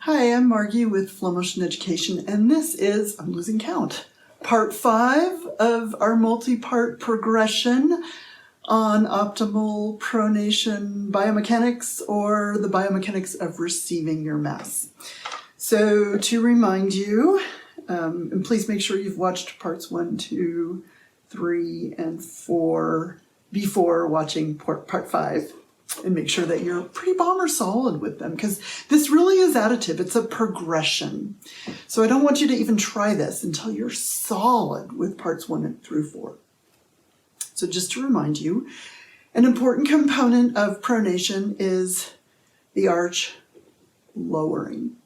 Hi, I'm Margie with Flow Motion Education, and this is, I'm losing count, part 5 of our multi-part progression on optimal pronation biomechanics, or the biomechanics of receiving your mass. So to remind you, and please make sure you've watched parts 1, 2, 3, and 4 before watching part 5. And make sure that you're pretty bomber solid with them, because this really is additive. It's a progression. So I don't want you to even try this until you're solid with parts 1 through 4. So just to remind you, an important component of pronation is the arch lowering.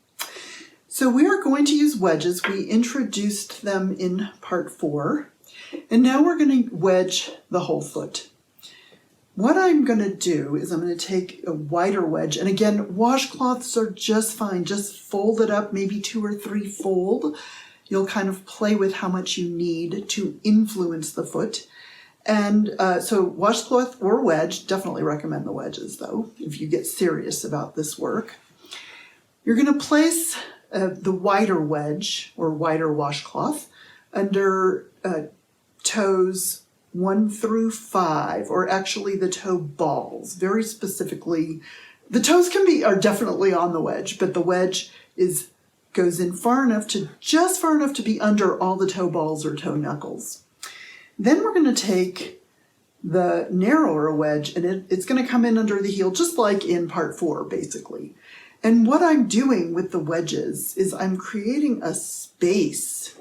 So we are going to use wedges. We introduced them in part 4. And now we're going to wedge the whole foot. What I'm going to do is I'm going to take a wider wedge, and again, washcloths are just fine. Just fold it up, maybe 2 or 3 fold. You'll kind of play with how much you need to influence the foot. And so washcloth or wedge, definitely recommend the wedges though, if you get serious about this work. You're going to place the wider wedge or wider washcloth under toes 1 through 5, or actually the toe balls. Very specifically, the toes are definitely on the wedge, but the wedge goes in just far enough to be under all the toe balls or toe knuckles. Then we're going to take the narrower wedge, and it's going to come in under the heel, just like in part 4, basically. And what I'm doing with the wedges is I'm creating a space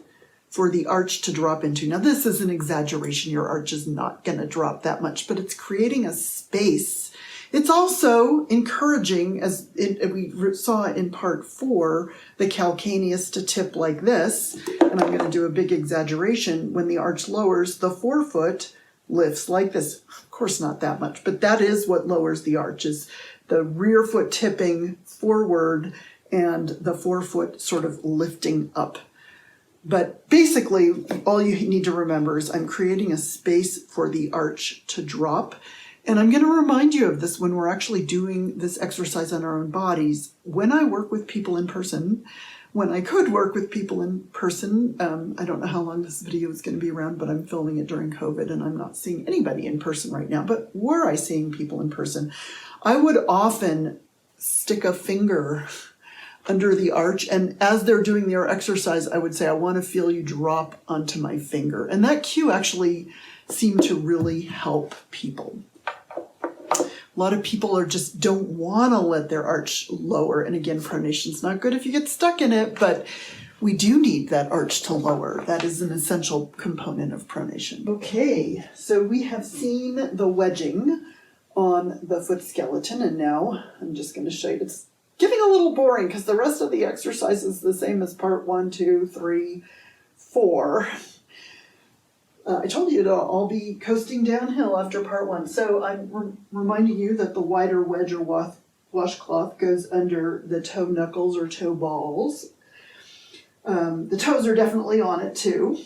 for the arch to drop into. Now this is an exaggeration, your arch is not going to drop that much, but it's creating a space. It's also encouraging, as we saw in part 4, the calcaneus to tip like this, and I'm going to do a big exaggeration. When the arch lowers, the forefoot lifts like this. Of course not that much, but that is what lowers the arch, is the rear foot tipping forward and the forefoot sort of lifting up. But basically, all you need to remember is I'm creating a space for the arch to drop. And I'm going to remind you of this when we're actually doing this exercise on our own bodies. When I work with people in person, when I could work with people in person, I don't know how long this video is going to be around, but I'm filming it during COVID and I'm not seeing anybody in person right now. But were I seeing people in person, I would often stick a finger under the arch, and as they're doing their exercise, I would say, I want to feel you drop onto my finger. And that cue actually seemed to really help people. A lot of people just don't want to let their arch lower. And again, pronation's not good if you get stuck in it, but we do need that arch to lower. That is an essential component of pronation. Okay, so we have seen the wedging on the foot skeleton, and now I'm just going to show you. It's getting a little boring because the rest of the exercise is the same as part 1, 2, 3, 4. I told you it'll all be coasting downhill after part 1. So I'm reminding you that the wider wedge or washcloth goes under the toe knuckles or toe balls. The toes are definitely on it too.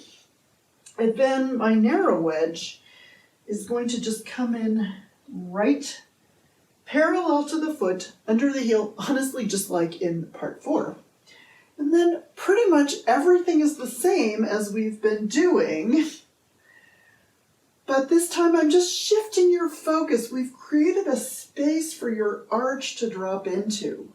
And then my narrow wedge is going to just come in right parallel to the foot, under the heel, honestly, just like in part 4. And then pretty much everything is the same as we've been doing, but this time I'm just shifting your focus. We've created a space for your arch to drop into.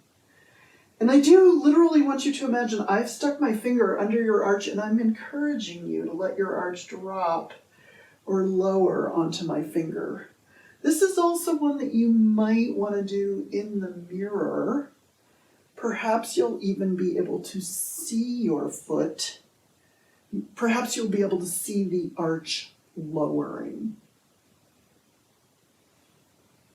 And I do literally want you to imagine I've stuck my finger under your arch and I'm encouraging you to let your arch drop or lower onto my finger. This is also one that you might want to do in the mirror. Perhaps you'll even be able to see your foot. Perhaps you'll be able to see the arch lowering.